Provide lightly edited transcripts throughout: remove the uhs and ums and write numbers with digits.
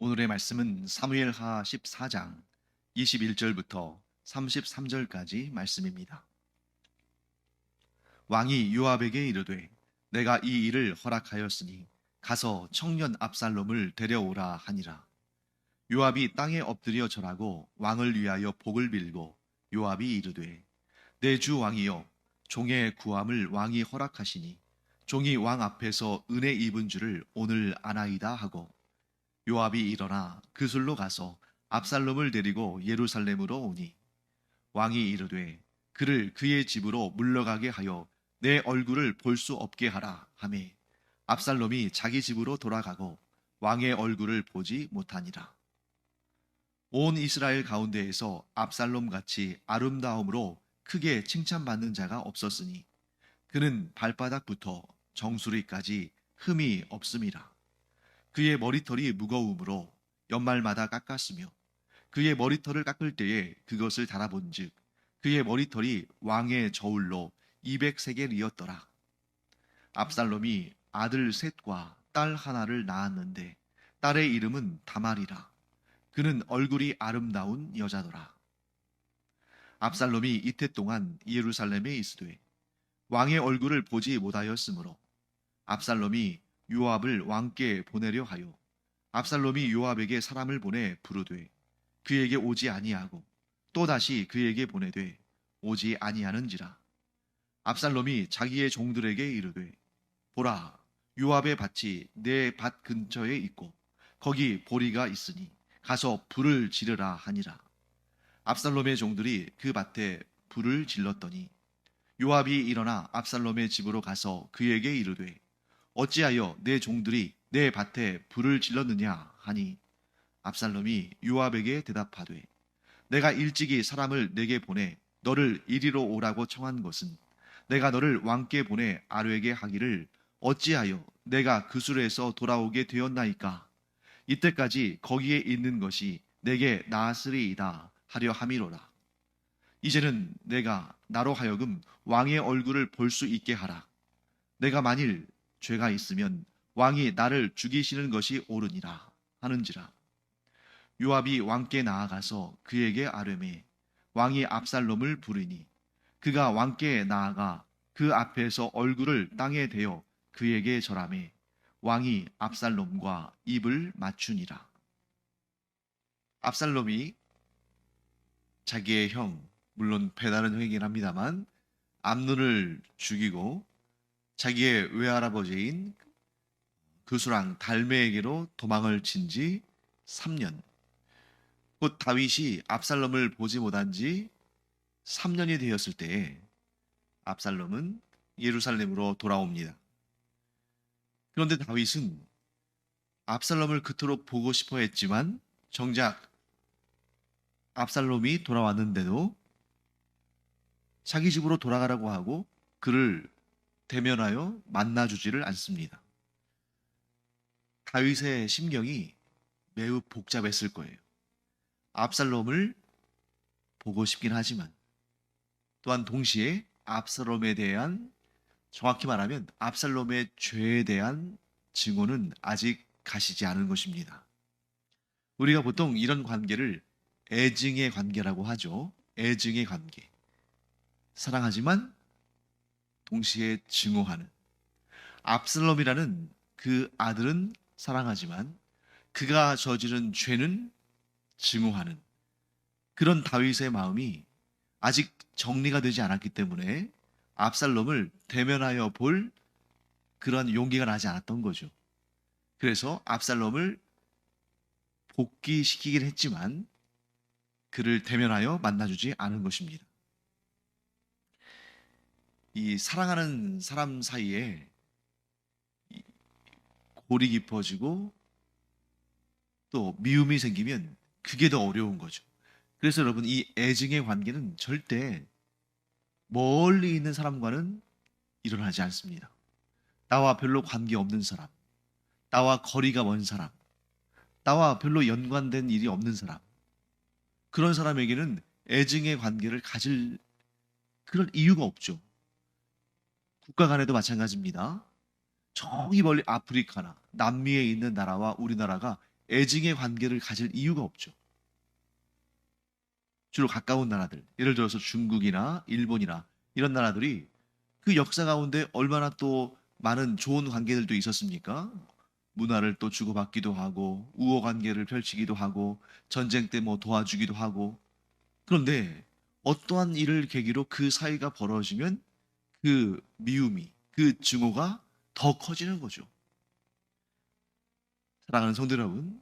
오늘의 말씀은 사무엘하 14장 21절부터 33절까지 말씀입니다. 왕이 요압에게 이르되 내가 이 일을 허락하였으니 가서 청년 압살롬을 데려오라 하니라. 요압이 땅에 엎드려 절하고 왕을 위하여 복을 빌고 요압이 이르되 내 주 왕이여 종의 구함을 왕이 허락하시니 종이 왕 앞에서 은혜 입은 줄을 오늘 아나이다 하고 요압이 일어나 그술로 가서 압살롬을 데리고 예루살렘으로 오니 왕이 이르되 그를 그의 집으로 물러가게 하여 내 얼굴을 볼 수 없게 하라 하매 압살롬이 자기 집으로 돌아가고 왕의 얼굴을 보지 못하니라. 온 이스라엘 가운데에서 압살롬 같이 아름다움으로 크게 칭찬받는 자가 없었으니 그는 발바닥부터 정수리까지 흠이 없음이라. 그의 머리털이 무거우므로 연말마다 깎았으며 그의 머리털을 깎을 때에 그것을 달아본즉 그의 머리털이 왕의 저울로 200세겔이었더라. 압살롬이 아들 셋과 딸 하나를 낳았는데 딸의 이름은 다말이라. 그는 얼굴이 아름다운 여자더라. 압살롬이 이태 동안 예루살렘에 있으되 왕의 얼굴을 보지 못하였으므로 압살롬이 요압을 왕께 보내려 하여 압살롬이 요압에게 사람을 보내 부르되 그에게 오지 아니하고 또다시 그에게 보내되 오지 아니하는지라. 압살롬이 자기의 종들에게 이르되 보라, 요압의 밭이 내 밭 근처에 있고 거기 보리가 있으니 가서 불을 지르라 하니라. 압살롬의 종들이 그 밭에 불을 질렀더니 요압이 일어나 압살롬의 집으로 가서 그에게 이르되 어찌하여 내 종들이 내 밭에 불을 질렀느냐 하니 압살롬이 요압에게 대답하되 내가 일찍이 사람을 내게 보내 너를 이리로 오라고 청한 것은 내가 너를 왕께 보내 아뢰게 하기를 어찌하여 내가 그술에서 돌아오게 되었나이까. 이때까지 거기에 있는 것이 내게 나았으리이다 하려 함이로라. 이제는 내가 나로 하여금 왕의 얼굴을 볼 수 있게 하라. 내가 만일 죄가 있으면 왕이 나를 죽이시는 것이 옳으니라 하는지라. 요압이 왕께 나아가서 그에게 아뢰매 왕이 압살롬을 부르니 그가 왕께 나아가 그 앞에서 얼굴을 땅에 대어 그에게 절하매 왕이 압살롬과 입을 맞추니라. 압살롬이 자기의 형, 물론 배다른 형이긴 합니다만 암논을 죽이고 자기의 외할아버지인 그수랑 달메에게로 도망을 친 지 3년, 곧 다윗이 압살롬을 보지 못한 지 3년이 되었을 때에 압살롬은 예루살렘으로 돌아옵니다. 그런데 다윗은 압살롬을 그토록 보고 싶어 했지만 정작 압살롬이 돌아왔는데도 자기 집으로 돌아가라고 하고 그를 대면하여 만나주지를 않습니다. 다윗의 심경이 매우 복잡했을 거예요. 압살롬을 보고 싶긴 하지만 또한 동시에 압살롬에 대한, 정확히 말하면 압살롬의 죄에 대한 증오는 아직 가시지 않은 것입니다. 우리가 보통 이런 관계를 애증의 관계라고 하죠. 애증의 관계. 사랑하지만 동시에 증오하는. 압살롬이라는 그 아들은 사랑하지만 그가 저지른 죄는 증오하는 그런 다윗의 마음이 아직 정리가 되지 않았기 때문에 압살롬을 대면하여 볼 그런 용기가 나지 않았던 거죠. 그래서 압살롬을 복귀시키긴 했지만 그를 대면하여 만나주지 않은 것입니다. 이 사랑하는 사람 사이에 골이 깊어지고 또 미움이 생기면 그게 더 어려운 거죠. 그래서 여러분, 이 애증의 관계는 절대 멀리 있는 사람과는 일어나지 않습니다. 나와 별로 관계없는 사람, 나와 거리가 먼 사람, 나와 별로 연관된 일이 없는 사람, 그런 사람에게는 애증의 관계를 가질 그런 이유가 없죠. 국가 간에도 마찬가지입니다. 저기 멀리 아프리카나 남미에 있는 나라와 우리나라가 애증의 관계를 가질 이유가 없죠. 주로 가까운 나라들, 예를 들어서 중국이나 일본이나 이런 나라들이 그 역사 가운데 얼마나 또 많은 좋은 관계들도 있었습니까? 문화를 또 주고받기도 하고 우호 관계를 펼치기도 하고 전쟁 때 뭐 도와주기도 하고. 그런데 어떠한 일을 계기로 그 사이가 벌어지면 그 미움이, 그 증오가 더 커지는 거죠. 사랑하는 성도 여러분,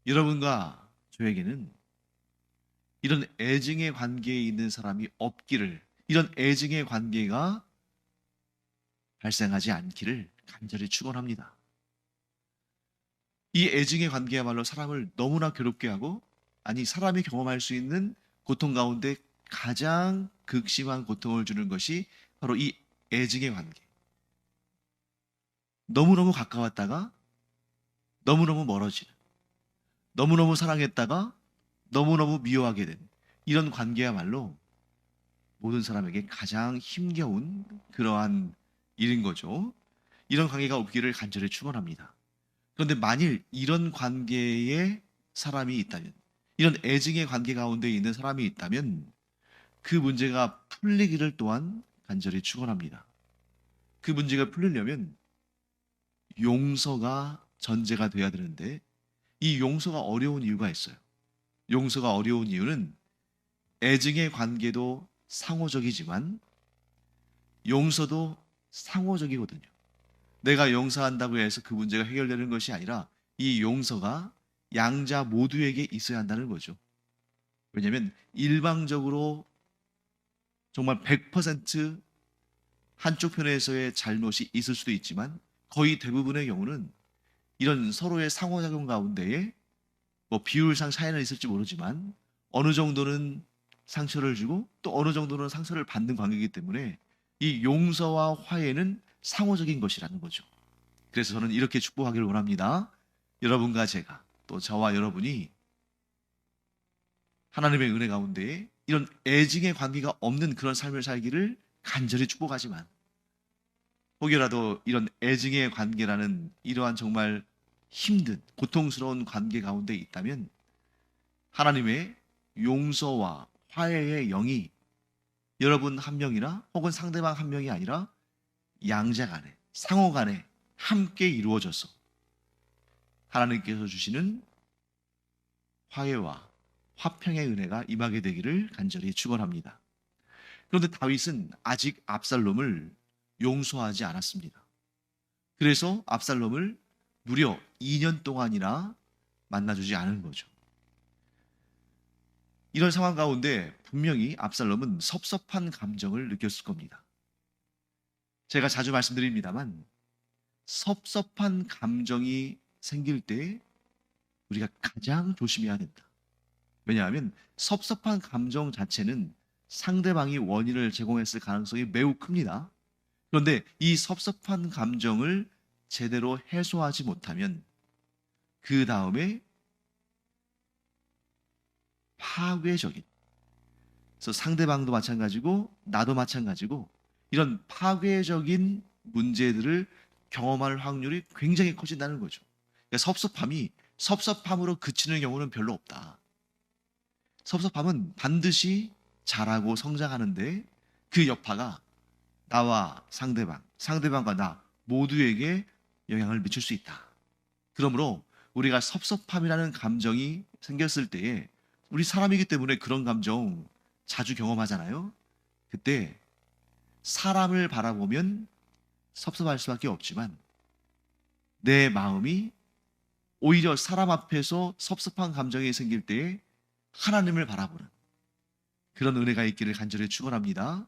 여러분과 저에게는 이런 애증의 관계에 있는 사람이 없기를, 이런 애증의 관계가 발생하지 않기를 간절히 축원합니다. 이 애증의 관계야말로 사람을 너무나 괴롭게 하고, 아니 사람이 경험할 수 있는 고통 가운데 가장 극심한 고통을 주는 것이 바로 이 애증의 관계. 너무너무 가까웠다가 너무너무 멀어지는, 너무너무 사랑했다가 너무너무 미워하게 되는 이런 관계야말로 모든 사람에게 가장 힘겨운 그러한 일인 거죠. 이런 관계가 없기를 간절히 축원합니다. 그런데 만일 이런 관계에 사람이 있다면, 이런 애증의 관계 가운데 있는 사람이 있다면 그 문제가 풀리기를 또한 간절히 축원합니다. 그 문제가 풀리려면 용서가 전제가 돼야 되는데, 이 용서가 어려운 이유가 있어요. 용서가 어려운 이유는 애증의 관계도 상호적이지만 용서도 상호적이거든요. 내가 용서한다고 해서 그 문제가 해결되는 것이 아니라 이 용서가 양자 모두에게 있어야 한다는 거죠. 왜냐하면 일방적으로 정말 100% 한쪽 편에서의 잘못이 있을 수도 있지만 거의 대부분의 경우는 이런 서로의 상호작용 가운데에 뭐 비율상 차이는 있을지 모르지만 어느 정도는 상처를 주고 또 어느 정도는 상처를 받는 관계이기 때문에 이 용서와 화해는 상호적인 것이라는 거죠. 그래서 저는 이렇게 축복하기를 원합니다. 여러분과 제가, 또 저와 여러분이 하나님의 은혜 가운데 이런 애증의 관계가 없는 그런 삶을 살기를 간절히 축복하지만, 혹여라도 이런 애증의 관계라는 이러한 정말 힘든 고통스러운 관계 가운데 있다면 하나님의 용서와 화해의 영이 여러분 한 명이나 혹은 상대방 한 명이 아니라 양자 간에, 상호 간에 함께 이루어져서 하나님께서 주시는 화해와 화평의 은혜가 임하게 되기를 간절히 축원합니다. 그런데 다윗은 아직 압살롬을 용서하지 않았습니다. 그래서 압살롬을 무려 2년 동안이나 만나주지 않은 거죠. 이런 상황 가운데 분명히 압살롬은 섭섭한 감정을 느꼈을 겁니다. 제가 자주 말씀드립니다만 섭섭한 감정이 생길 때 우리가 가장 조심해야 된다. 왜냐하면 섭섭한 감정 자체는 상대방이 원인을 제공했을 가능성이 매우 큽니다. 그런데 이 섭섭한 감정을 제대로 해소하지 못하면 그 다음에 파괴적인, 그래서 상대방도 마찬가지고 나도 마찬가지고 이런 파괴적인 문제들을 경험할 확률이 굉장히 커진다는 거죠. 그러니까 섭섭함이 섭섭함으로 그치는 경우는 별로 없다. 섭섭함은 반드시 자라고 성장하는데 그 여파가 나와 상대방, 상대방과 나 모두에게 영향을 미칠 수 있다. 그러므로 우리가 섭섭함이라는 감정이 생겼을 때에, 우리 사람이기 때문에 그런 감정 자주 경험하잖아요. 그때 사람을 바라보면 섭섭할 수밖에 없지만 내 마음이 오히려 사람 앞에서 섭섭한 감정이 생길 때에 하나님을 바라보는 그런 은혜가 있기를 간절히 축원합니다.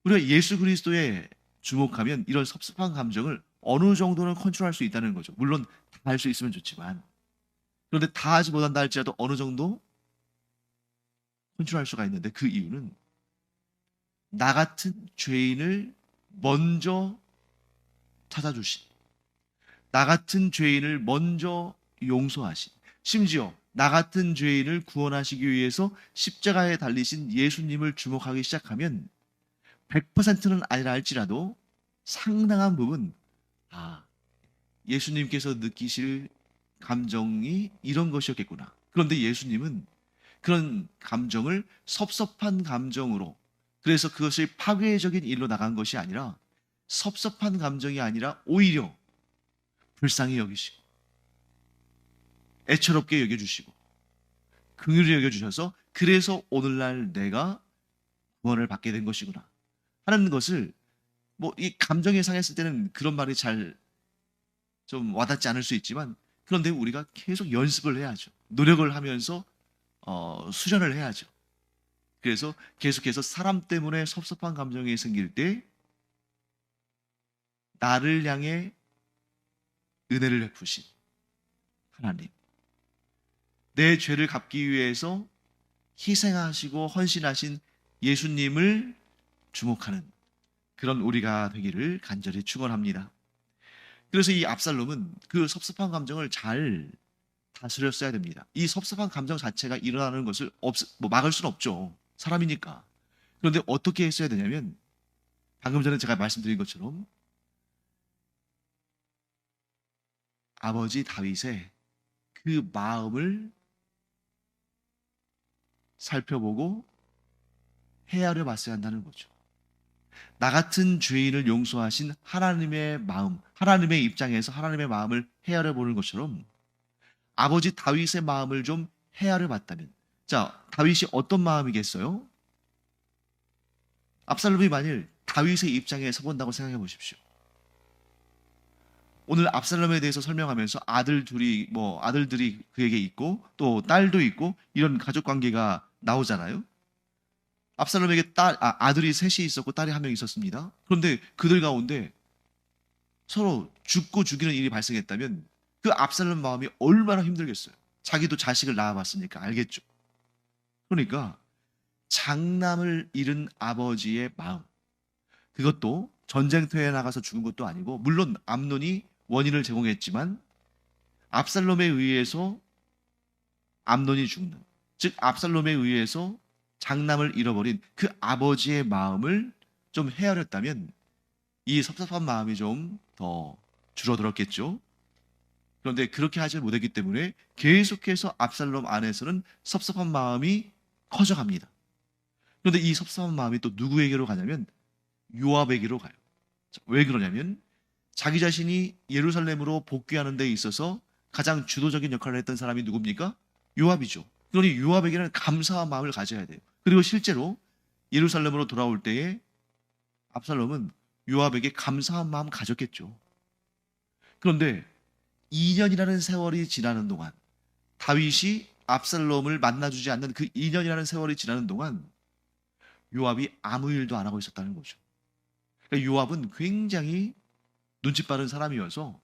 우리가 예수 그리스도에 주목하면 이런 섭섭한 감정을 어느 정도는 컨트롤할 수 있다는 거죠. 물론 다 할 수 있으면 좋지만, 그런데 다 하지 못한다 할지라도 어느 정도 컨트롤할 수가 있는데, 그 이유는 나 같은 죄인을 먼저 찾아주신, 나 같은 죄인을 먼저 용서하신, 심지어 나 같은 죄인을 구원하시기 위해서 십자가에 달리신 예수님을 주목하기 시작하면 100%는 아니라 할지라도 상당한 부분, 예수님께서 느끼실 감정이 이런 것이었겠구나. 그런데 예수님은 그런 감정을 섭섭한 감정으로, 그래서 그것이 파괴적인 일로 나간 것이 아니라 섭섭한 감정이 아니라 오히려 불쌍히 여기시고 애처롭게 여겨주시고 긍휼히 여겨주셔서 그래서 오늘날 내가 구원을 받게 된 것이구나 하는 것을, 뭐 이 감정이 상했을 때는 그런 말이 잘 좀 와닿지 않을 수 있지만, 그런데 우리가 계속 연습을 해야죠. 노력을 하면서 수련을 해야죠. 그래서 계속해서 사람 때문에 섭섭한 감정이 생길 때 나를 향해 은혜를 베푸신 하나님, 내 죄를 갚기 위해서 희생하시고 헌신하신 예수님을 주목하는 그런 우리가 되기를 간절히 축원합니다. 그래서 이 압살롬은 그 섭섭한 감정을 잘 다스렸어야 됩니다. 이 섭섭한 감정 자체가 일어나는 것을 막을 수는 없죠. 사람이니까. 그런데 어떻게 했어야 되냐면, 방금 전에 제가 말씀드린 것처럼 아버지 다윗의 그 마음을 살펴보고 헤아려 봤어야 한다는 거죠. 나 같은 죄인을 용서하신 하나님의 마음, 하나님의 입장에서 하나님의 마음을 헤아려 보는 것처럼 아버지 다윗의 마음을 좀 헤아려 봤다면, 자, 다윗이 어떤 마음이겠어요? 압살롬이 만일 다윗의 입장에 서본다고 생각해 보십시오. 오늘 압살롬에 대해서 설명하면서 아들들이 그에게 있고 또 딸도 있고 이런 가족 관계가 나오잖아요. 압살롬에게 아들이 셋이 있었고 딸이 한 명 있었습니다. 그런데 그들 가운데 서로 죽고 죽이는 일이 발생했다면 그 압살롬 마음이 얼마나 힘들겠어요. 자기도 자식을 낳아봤으니까 알겠죠. 그러니까 장남을 잃은 아버지의 마음, 그것도 전쟁터에 나가서 죽은 것도 아니고, 물론 암논이 원인을 제공했지만 압살롬에 의해서 암논이 죽는, 즉 압살롬에 의해서 장남을 잃어버린 그 아버지의 마음을 좀 헤아렸다면 이 섭섭한 마음이 좀 더 줄어들었겠죠. 그런데 그렇게 하지 못했기 때문에 계속해서 압살롬 안에서는 섭섭한 마음이 커져갑니다. 그런데 이 섭섭한 마음이 또 누구에게로 가냐면 요압에게로 가요. 왜 그러냐면 자기 자신이 예루살렘으로 복귀하는 데 있어서 가장 주도적인 역할을 했던 사람이 누굽니까? 요압이죠. 그러니 요압에게는 감사한 마음을 가져야 돼요. 그리고 실제로 예루살렘으로 돌아올 때에 압살롬은 요압에게 감사한 마음 가졌겠죠. 그런데 2년이라는 세월이 지나는 동안, 다윗이 압살롬을 만나주지 않는 그 2년이라는 세월이 지나는 동안 요압이 아무 일도 안 하고 있었다는 거죠. 그러니까 요압은 굉장히 눈치 빠른 사람이어서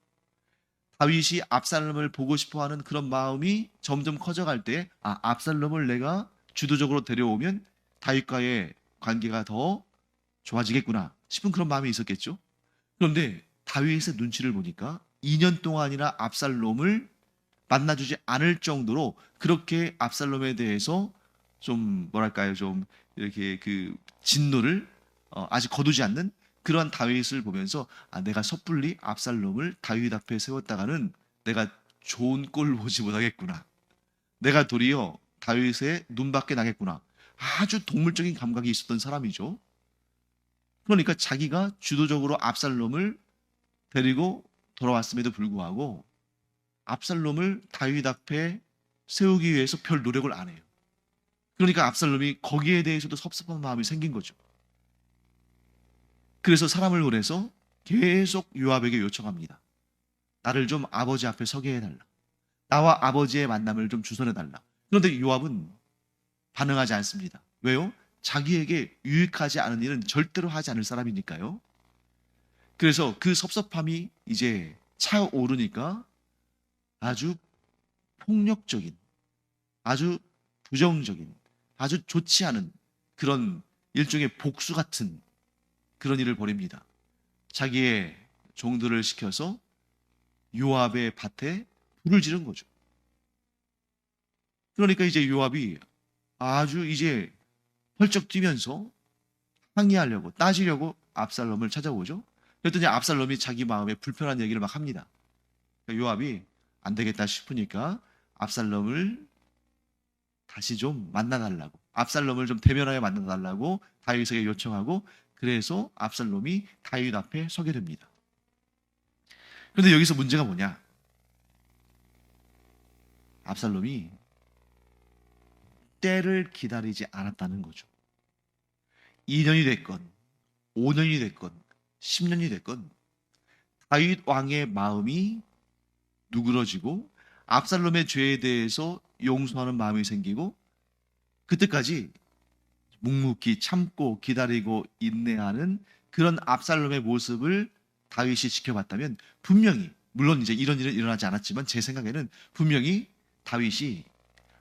다윗이 압살롬을 보고 싶어하는 그런 마음이 점점 커져갈 때, 압살롬을 내가 주도적으로 데려오면 다윗과의 관계가 더 좋아지겠구나 싶은 그런 마음이 있었겠죠. 그런데 다윗의 눈치를 보니까 2년 동안이나 압살롬을 만나주지 않을 정도로 그렇게 압살롬에 대해서 좀 뭐랄까요, 좀 이렇게 그 진노를 아직 거두지 않는 그러한 다윗을 보면서, 내가 섣불리 압살롬을 다윗 앞에 세웠다가는 내가 좋은 꼴 보지 못하겠구나, 내가 도리어 다윗의 눈밖에 나겠구나, 아주 동물적인 감각이 있었던 사람이죠. 그러니까 자기가 주도적으로 압살롬을 데리고 돌아왔음에도 불구하고 압살롬을 다윗 앞에 세우기 위해서 별 노력을 안 해요. 그러니까 압살롬이 거기에 대해서도 섭섭한 마음이 생긴 거죠. 그래서 사람을 보내서 계속 요압에게 요청합니다. 나를 좀 아버지 앞에 서게 해달라. 나와 아버지의 만남을 좀 주선해달라. 그런데 요압은 반응하지 않습니다. 왜요? 자기에게 유익하지 않은 일은 절대로 하지 않을 사람이니까요. 그래서 그 섭섭함이 이제 차오르니까 아주 폭력적인, 아주 부정적인, 아주 좋지 않은 그런 일종의 복수 같은 그런 일을 벌입니다. 자기의 종들을 시켜서 요압의 밭에 불을 지른 거죠. 그러니까 이제 요압이 아주 이제 펄쩍 뛰면서 항의하려고, 따지려고 압살롬을 찾아오죠. 그랬더니 압살롬이 자기 마음에 불편한 얘기를 막 합니다. 그러니까 요압이, 안 되겠다 싶으니까 압살롬을 다시 좀 만나달라고, 압살롬을 좀 대면하여 만나달라고 다윗에게 요청하고, 그래서 압살롬이 다윗 앞에 서게 됩니다. 그런데 여기서 문제가 뭐냐? 압살롬이 때를 기다리지 않았다는 거죠. 2년이 됐건 5년이 됐건 10년이 됐건 다윗 왕의 마음이 누그러지고 압살롬의 죄에 대해서 용서하는 마음이 생기고, 그때까지 묵묵히 참고 기다리고 인내하는 그런 압살롬의 모습을 다윗이 지켜봤다면, 분명히, 물론 이제 이런 일은 일어나지 않았지만 제 생각에는 분명히 다윗이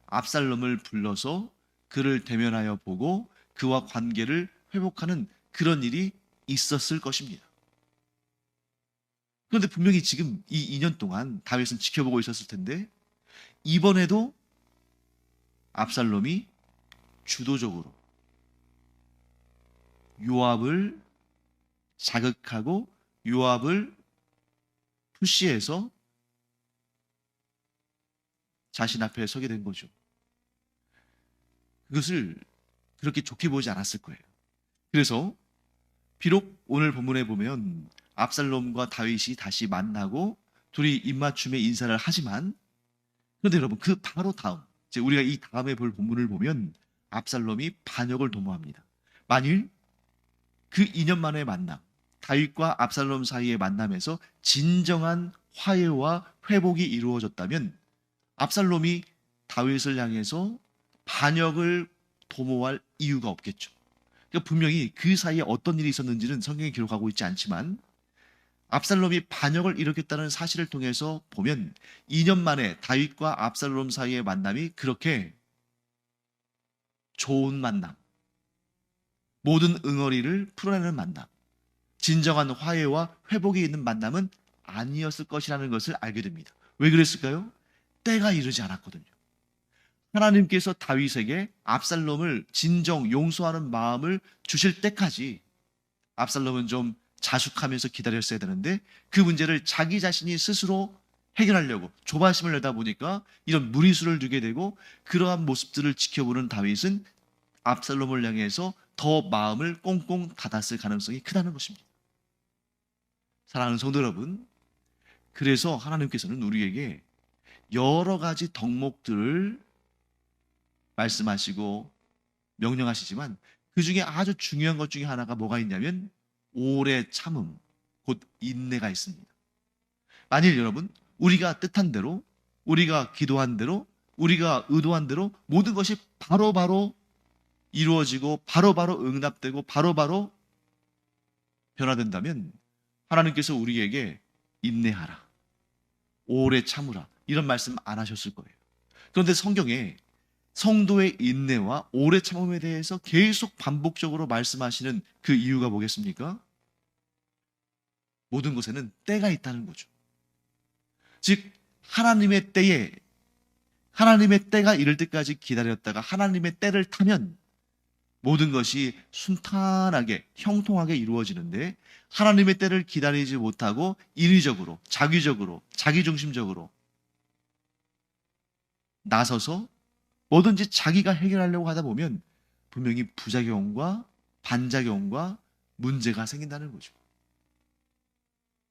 압살롬을 불러서 그를 대면하여 보고 그와 관계를 회복하는 그런 일이 있었을 것입니다. 그런데 분명히 지금 이 2년 동안 다윗은 지켜보고 있었을 텐데, 이번에도 압살롬이 주도적으로 요압을 자극하고 요압을 푸시해서 자신 앞에 서게 된 거죠. 그것을 그렇게 좋게 보지 않았을 거예요. 그래서 비록 오늘 본문에 보면 압살롬과 다윗이 다시 만나고 둘이 입맞춤의 인사를 하지만, 그런데 여러분, 그 바로 다음, 이제 우리가 이 다음에 볼 본문을 보면 압살롬이 반역을 도모합니다. 만일 그 2년 만의 만남, 다윗과 압살롬 사이의 만남에서 진정한 화해와 회복이 이루어졌다면 압살롬이 다윗을 향해서 반역을 도모할 이유가 없겠죠. 그러니까 분명히 그 사이에 어떤 일이 있었는지는 성경에 기록하고 있지 않지만, 압살롬이 반역을 일으켰다는 사실을 통해서 보면 2년 만에 다윗과 압살롬 사이의 만남이 그렇게 좋은 만남, 모든 응어리를 풀어내는 만남, 진정한 화해와 회복이 있는 만남은 아니었을 것이라는 것을 알게 됩니다. 왜 그랬을까요? 때가 이르지 않았거든요. 하나님께서 다윗에게 압살롬을 진정 용서하는 마음을 주실 때까지 압살롬은 좀 자숙하면서 기다렸어야 되는데, 그 문제를 자기 자신이 스스로 해결하려고 조바심을 내다 보니까 이런 무리수를 두게 되고, 그러한 모습들을 지켜보는 다윗은 압살롬을 향해서 더 마음을 꽁꽁 닫았을 가능성이 크다는 것입니다. 사랑하는 성도 여러분, 그래서 하나님께서는 우리에게 여러 가지 덕목들을 말씀하시고 명령하시지만, 그 중에 아주 중요한 것 중에 하나가 뭐가 있냐면 오래 참음, 곧 인내가 있습니다. 만일 여러분, 우리가 뜻한 대로, 우리가 기도한 대로, 우리가 의도한 대로 모든 것이 바로바로 이루어지고 바로바로 응답되고 바로바로 변화된다면 하나님께서 우리에게 인내하라, 오래 참으라, 이런 말씀 안 하셨을 거예요. 그런데 성경에 성도의 인내와 오래 참음에 대해서 계속 반복적으로 말씀하시는 그 이유가 뭐겠습니까? 모든 것에는 때가 있다는 거죠. 즉 하나님의 때에, 하나님의 때가 이를 때까지 기다렸다가 하나님의 때를 타면 모든 것이 순탄하게 형통하게 이루어지는데, 하나님의 때를 기다리지 못하고 인위적으로, 자기적으로, 자기중심적으로 나서서 뭐든지 자기가 해결하려고 하다 보면 분명히 부작용과 반작용과 문제가 생긴다는 거죠.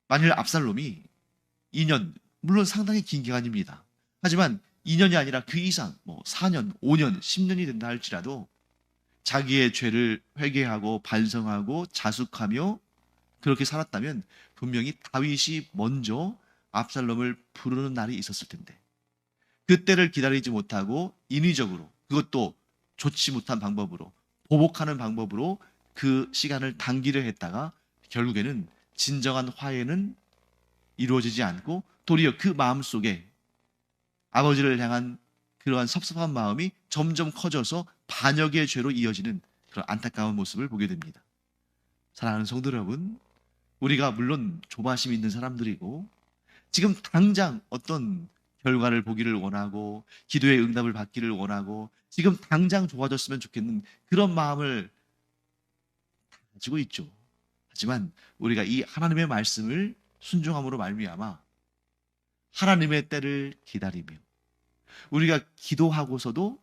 만일 압살롬이 2년, 물론 상당히 긴 기간입니다. 하지만 2년이 아니라 그 이상 4년, 5년, 10년이 된다 할지라도 자기의 죄를 회개하고 반성하고 자숙하며 그렇게 살았다면 분명히 다윗이 먼저 압살롬을 부르는 날이 있었을 텐데, 그때를 기다리지 못하고 인위적으로, 그것도 좋지 못한 방법으로, 보복하는 방법으로 그 시간을 당기려 했다가 결국에는 진정한 화해는 이루어지지 않고 도리어 그 마음속에 아버지를 향한 그러한 섭섭한 마음이 점점 커져서 반역의 죄로 이어지는 그런 안타까운 모습을 보게 됩니다. 사랑하는 성도 여러분, 우리가 물론 조바심 있는 사람들이고 지금 당장 어떤 결과를 보기를 원하고 기도의 응답을 받기를 원하고 지금 당장 좋아졌으면 좋겠는 그런 마음을 가지고 있죠. 하지만 우리가 이 하나님의 말씀을 순종함으로 말미암아 하나님의 때를 기다리며, 우리가 기도하고서도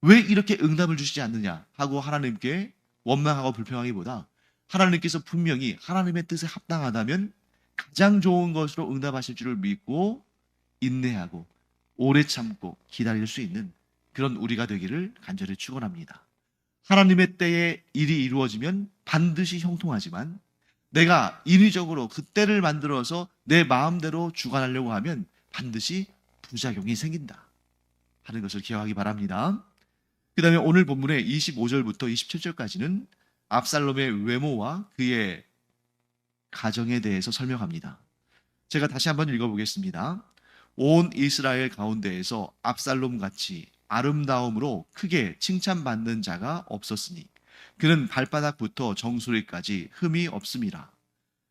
왜 이렇게 응답을 주시지 않느냐 하고 하나님께 원망하고 불평하기보다, 하나님께서 분명히 하나님의 뜻에 합당하다면 가장 좋은 것으로 응답하실 줄을 믿고 인내하고 오래 참고 기다릴 수 있는 그런 우리가 되기를 간절히 축원합니다. 하나님의 때에 일이 이루어지면 반드시 형통하지만, 내가 인위적으로 그 때를 만들어서 내 마음대로 주관하려고 하면 반드시 부작용이 생긴다 하는 것을 기억하기 바랍니다. 그 다음에 오늘 본문의 25절부터 27절까지는 압살롬의 외모와 그의 가정에 대해서 설명합니다. 제가 다시 한번 읽어보겠습니다. 온 이스라엘 가운데에서 압살롬 같이 아름다움으로 크게 칭찬받는 자가 없었으니 그는 발바닥부터 정수리까지 흠이 없음이라.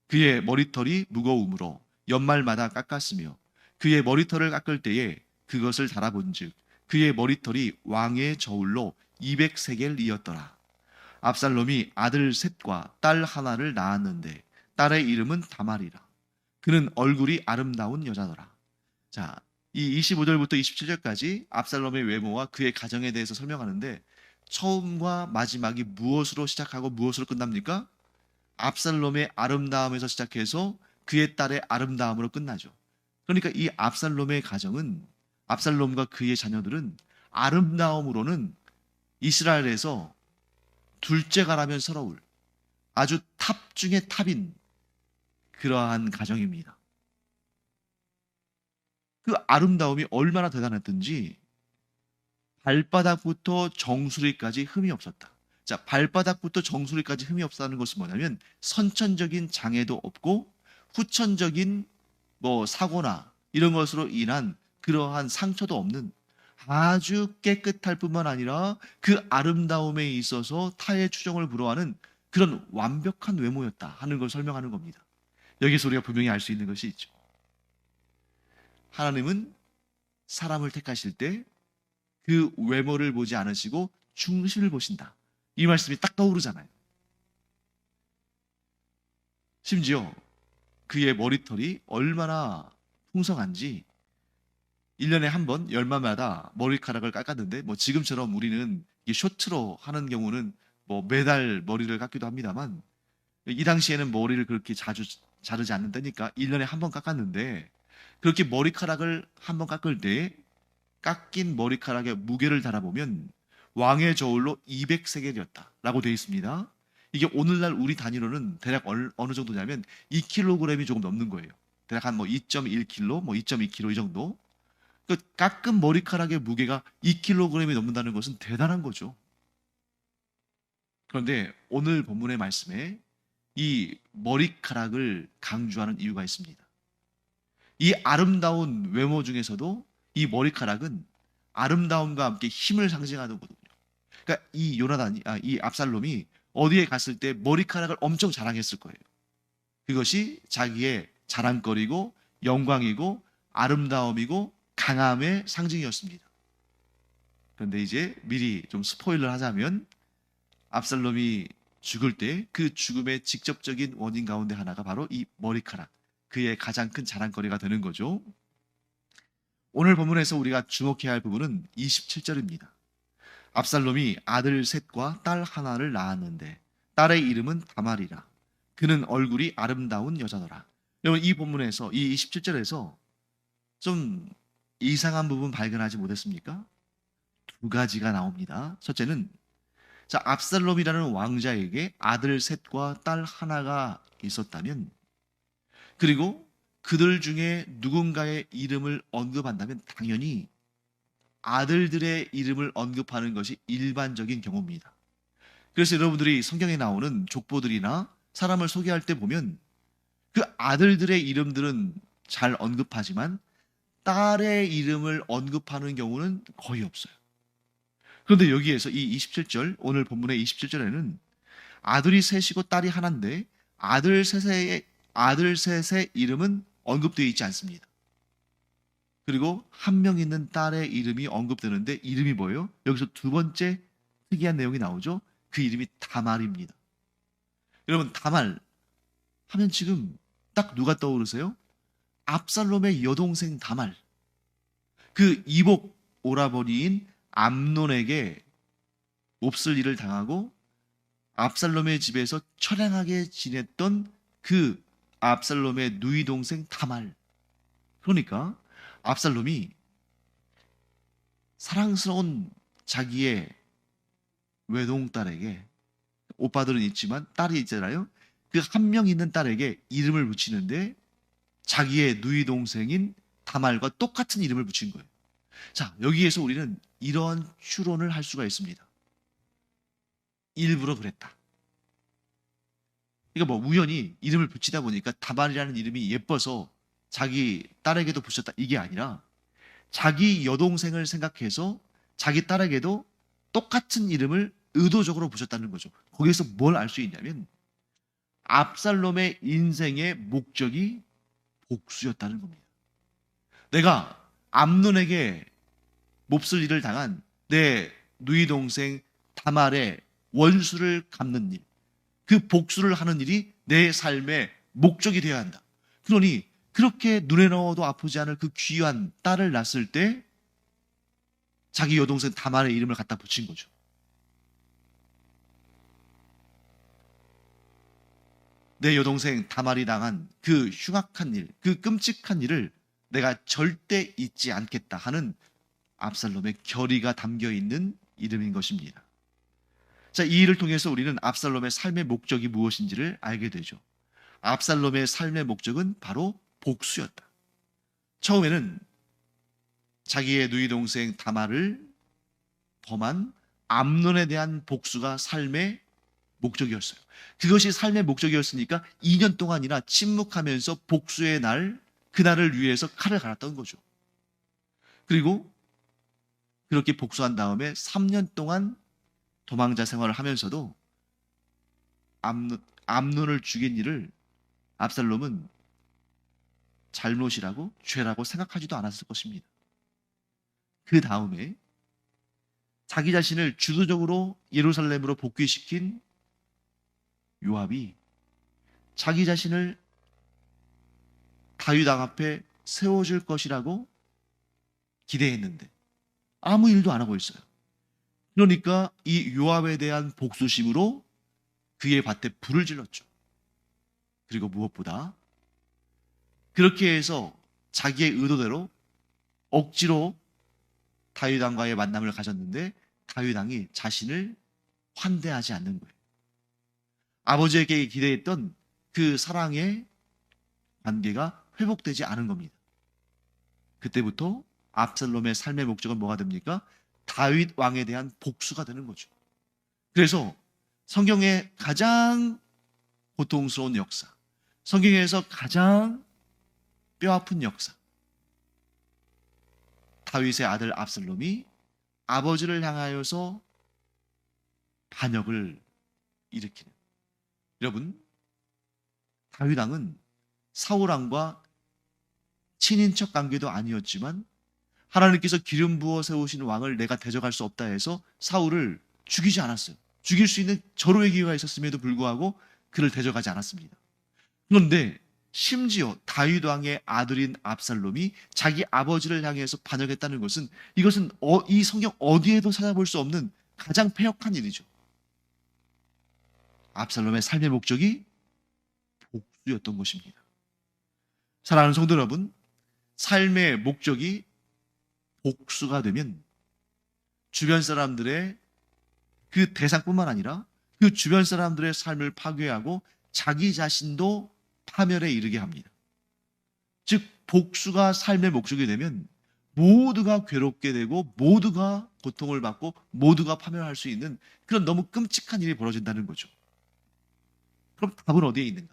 그의 머리털이 무거움으로 연말마다 깎았으며 그의 머리털을 깎을 때에 그것을 달아본즉 그의 머리털이 왕의 저울로 200세겔이었더라. 압살롬이 아들 셋과 딸 하나를 낳았는데 딸의 이름은 다말이라. 그는 얼굴이 아름다운 여자더라. 자, 이 25절부터 27절까지 압살롬의 외모와 그의 가정에 대해서 설명하는데, 처음과 마지막이 무엇으로 시작하고 무엇으로 끝납니까? 압살롬의 아름다움에서 시작해서 그의 딸의 아름다움으로 끝나죠. 그러니까 이 압살롬의 가정은, 압살롬과 그의 자녀들은 아름다움으로는 이스라엘에서 둘째가라면 서러울 아주 탑 중의 탑인 그러한 가정입니다. 그 아름다움이 얼마나 대단했던지 발바닥부터 정수리까지 흠이 없었다. 자, 발바닥부터 정수리까지 흠이 없다는 것은 뭐냐면 선천적인 장애도 없고 후천적인 사고나 이런 것으로 인한 그러한 상처도 없는 아주 깨끗할 뿐만 아니라 그 아름다움에 있어서 타의 추종을 불허하는 그런 완벽한 외모였다 하는 걸 설명하는 겁니다. 여기서 우리가 분명히 알 수 있는 것이 있죠. 하나님은 사람을 택하실 때 그 외모를 보지 않으시고 중심을 보신다. 이 말씀이 딱 떠오르잖아요. 심지어 그의 머리털이 얼마나 풍성한지 1년에 한 번 열마마다 머리카락을 깎았는데, 지금처럼 우리는 쇼트로 하는 경우는 매달 머리를 깎기도 합니다만, 이 당시에는 머리를 그렇게 자주 자르지 않는 때니까 1년에 한 번 깎았는데, 그렇게 머리카락을 한 번 깎을 때 깎인 머리카락의 무게를 달아보면 왕의 저울로 200세겔이었다라고 되어 있습니다. 이게 오늘날 우리 단위로는 대략 어느 정도냐면 2kg이 조금 넘는 거예요. 대략 한 2.1kg, 2.2kg 이 정도. 그 깎은 머리카락의 무게가 2kg이 넘는다는 것은 대단한 거죠. 그런데 오늘 본문의 말씀에 이 머리카락을 강조하는 이유가 있습니다. 이 아름다운 외모 중에서도 이 머리카락은 아름다움과 함께 힘을 상징하는 거거든요. 그러니까 이 압살롬이 어디에 갔을 때 머리카락을 엄청 자랑했을 거예요. 그것이 자기의 자랑거리고 영광이고 아름다움이고 강함의 상징이었습니다. 그런데 이제 미리 좀 스포일러를 하자면, 압살롬이 죽을 때 그 죽음의 직접적인 원인 가운데 하나가 바로 이 머리카락, 그의 가장 큰 자랑거리가 되는 거죠. 오늘 본문에서 우리가 주목해야 할 부분은 27절입니다. 압살롬이 아들 셋과 딸 하나를 낳았는데 딸의 이름은 다말이라. 그는 얼굴이 아름다운 여자더라. 여러분, 이 본문에서 이 27절에서 좀 이상한 부분 발견하지 못했습니까? 두 가지가 나옵니다. 첫째는, 자, 압살롬이라는 왕자에게 아들 셋과 딸 하나가 있었다면, 그리고 그들 중에 누군가의 이름을 언급한다면 당연히 아들들의 이름을 언급하는 것이 일반적인 경우입니다. 그래서 여러분들이 성경에 나오는 족보들이나 사람을 소개할 때 보면 그 아들들의 이름들은 잘 언급하지만 딸의 이름을 언급하는 경우는 거의 없어요. 그런데 여기에서 이 27절, 오늘 본문의 27절에는 아들이 셋이고 딸이 하나인데 아들 셋의 이름은 언급되어 있지 않습니다. 그리고 한 명 있는 딸의 이름이 언급되는데 이름이 뭐예요? 여기서 두 번째 특이한 내용이 나오죠. 그 이름이 다말입니다. 여러분, 다말 하면 지금 딱 누가 떠오르세요? 압살롬의 여동생 다말, 그 이복 오라버니인 암논에게 몹쓸 일을 당하고 압살롬의 집에서 처량하게 지냈던 그 압살롬의 누이 동생 다말. 그러니까 압살롬이 사랑스러운 자기의 외동딸에게, 오빠들은 있지만 딸이 있잖아요. 그 한 명 있는 딸에게 이름을 붙이는데 자기의 누이 동생인 다말과 똑같은 이름을 붙인 거예요. 자, 여기에서 우리는 이러한 추론을 할 수가 있습니다. 일부러 그랬다. 그러니까 뭐 우연히 이름을 붙이다 보니까 다말이라는 이름이 예뻐서 자기 딸에게도 붙였다, 이게 아니라 자기 여동생을 생각해서 자기 딸에게도 똑같은 이름을 의도적으로 붙였다는 거죠. 거기에서 뭘 알 수 있냐면 압살롬의 인생의 목적이 복수였다는 겁니다. 내가 암논에게 몹쓸 일을 당한 내 누이 동생 다말의 원수를 갚는 일, 그 복수를 하는 일이 내 삶의 목적이 되어야 한다. 그러니 그렇게 눈에 넣어도 아프지 않을 그 귀한 딸을 낳았을 때 자기 여동생 다말의 이름을 갖다 붙인 거죠. 내 여동생 다말이 당한 그 흉악한 일, 그 끔찍한 일을 내가 절대 잊지 않겠다 하는 압살롬의 결의가 담겨 있는 이름인 것입니다. 자, 이 일을 통해서 우리는 압살롬의 삶의 목적이 무엇인지를 알게 되죠. 압살롬의 삶의 목적은 바로 복수였다. 처음에는 자기의 누이 동생 다말을 범한 암논에 대한 복수가 삶의 목적이었어요. 그것이 삶의 목적이었으니까 2년 동안이나 침묵하면서 복수의 날, 그날을 위해서 칼을 갈았던 거죠. 그리고 그렇게 복수한 다음에 3년 동안 도망자 생활을 하면서도 암논을 죽인 일을 압살롬은 잘못이라고, 죄라고 생각하지도 않았을 것입니다. 그 다음에 자기 자신을 주도적으로 예루살렘으로 복귀시킨 요압이 자기 자신을 다윗 왕 앞에 세워줄 것이라고 기대했는데 아무 일도 안 하고 있어요. 그러니까 이 요압에 대한 복수심으로 그의 밭에 불을 질렀죠. 그리고 무엇보다 그렇게 해서 자기의 의도대로 억지로 다윗 왕과의 만남을 가졌는데 다윗 왕이 자신을 환대하지 않는 거예요. 아버지에게 기대했던 그 사랑의 관계가 회복되지 않은 겁니다. 그때부터 압살롬의 삶의 목적은 뭐가 됩니까? 다윗 왕에 대한 복수가 되는 거죠. 그래서 성경의 가장 고통스러운 역사, 성경에서 가장 뼈아픈 역사, 다윗의 아들 압살롬이 아버지를 향하여서 반역을 일으키는. 여러분, 다윗 왕은 사울 왕과 친인척 관계도 아니었지만 하나님께서 기름 부어 세우신 왕을 내가 대적할 수 없다 해서 사울을 죽이지 않았어요. 죽일 수 있는 절호의 기회가 있었음에도 불구하고 그를 대적하지 않았습니다. 그런데 심지어 다윗 왕의 아들인 압살롬이 자기 아버지를 향해서 반역했다는 것은, 이것은 이 성경 어디에도 찾아볼 수 없는 가장 패역한 일이죠. 압살롬의 삶의 목적이 복수였던 것입니다. 사랑하는 성도 여러분, 삶의 목적이 복수가 되면 주변 사람들의 그 대상뿐만 아니라 그 주변 사람들의 삶을 파괴하고 자기 자신도 파멸에 이르게 합니다. 즉, 복수가 삶의 목적이 되면 모두가 괴롭게 되고 모두가 고통을 받고 모두가 파멸할 수 있는 그런 너무 끔찍한 일이 벌어진다는 거죠. 그럼 답은 어디에 있는가?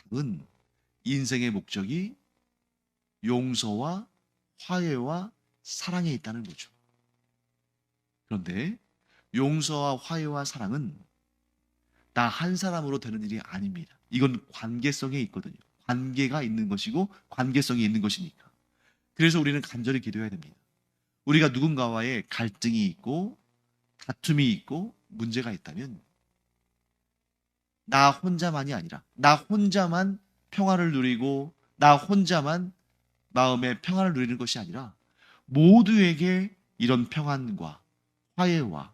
답은 인생의 목적이 용서와 화해와 사랑에 있다는 거죠. 그런데 용서와 화해와 사랑은 나 한 사람으로 되는 일이 아닙니다. 이건 관계성에 있거든요. 관계가 있는 것이고 관계성이 있는 것이니까. 그래서 우리는 간절히 기도해야 됩니다. 우리가 누군가와의 갈등이 있고 다툼이 있고 문제가 있다면 나 혼자만이 아니라 나 혼자만 평화를 누리고 나 혼자만 마음의 평안을 누리는 것이 아니라 모두에게 이런 평안과 화해와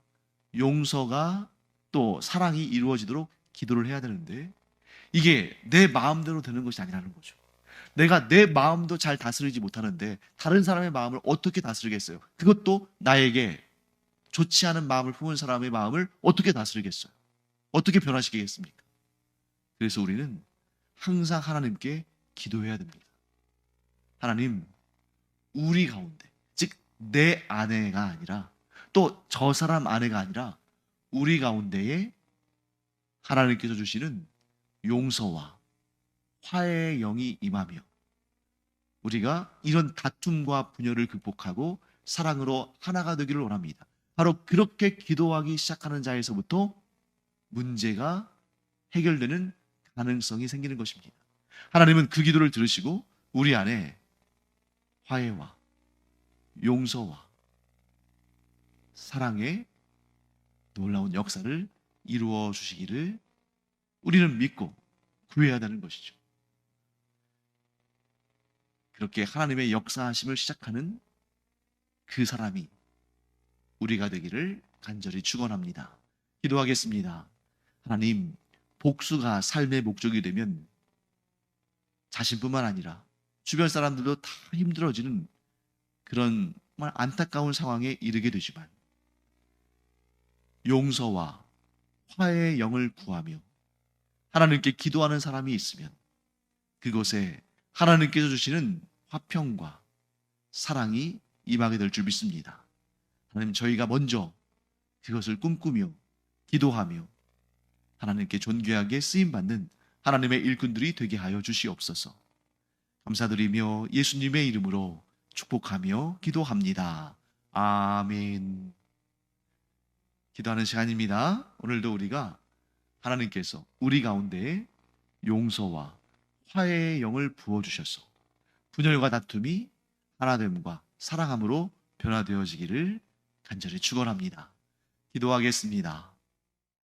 용서가 또 사랑이 이루어지도록 기도를 해야 되는데, 이게 내 마음대로 되는 것이 아니라는 거죠. 내가 내 마음도 잘 다스리지 못하는데 다른 사람의 마음을 어떻게 다스리겠어요? 그것도 나에게 좋지 않은 마음을 품은 사람의 마음을 어떻게 다스리겠어요? 어떻게 변화시키겠습니까? 그래서 우리는 항상 하나님께 기도해야 됩니다. 하나님, 우리 가운데, 즉 내 아내가 아니라 또 저 사람 아내가 아니라 우리 가운데에 하나님께서 주시는 용서와 화해의 영이 임하며 우리가 이런 다툼과 분열을 극복하고 사랑으로 하나가 되기를 원합니다. 바로 그렇게 기도하기 시작하는 자에서부터 문제가 해결되는 가능성이 생기는 것입니다. 하나님은 그 기도를 들으시고 우리 안에 화해와 용서와 사랑의 놀라운 역사를 이루어 주시기를 우리는 믿고 구해야 되는 것이죠. 그렇게 하나님의 역사하심을 시작하는 그 사람이 우리가 되기를 간절히 축원합니다. 기도하겠습니다. 하나님, 복수가 삶의 목적이 되면 자신뿐만 아니라 주변 사람들도 다 힘들어지는 그런 정말 안타까운 상황에 이르게 되지만, 용서와 화해의 영을 구하며 하나님께 기도하는 사람이 있으면 그곳에 하나님께서 주시는 화평과 사랑이 임하게 될 줄 믿습니다. 하나님, 저희가 먼저 그것을 꿈꾸며 기도하며 하나님께 존귀하게 쓰임받는 하나님의 일꾼들이 되게 하여 주시옵소서. 감사드리며 예수님의 이름으로 축복하며 기도합니다. 아멘. 기도하는 시간입니다. 오늘도 우리가 하나님께서 우리 가운데에 용서와 화해의 영을 부어주셔서 분열과 다툼이 하나됨과 사랑함으로 변화되어지기를 간절히 축원합니다. 기도하겠습니다.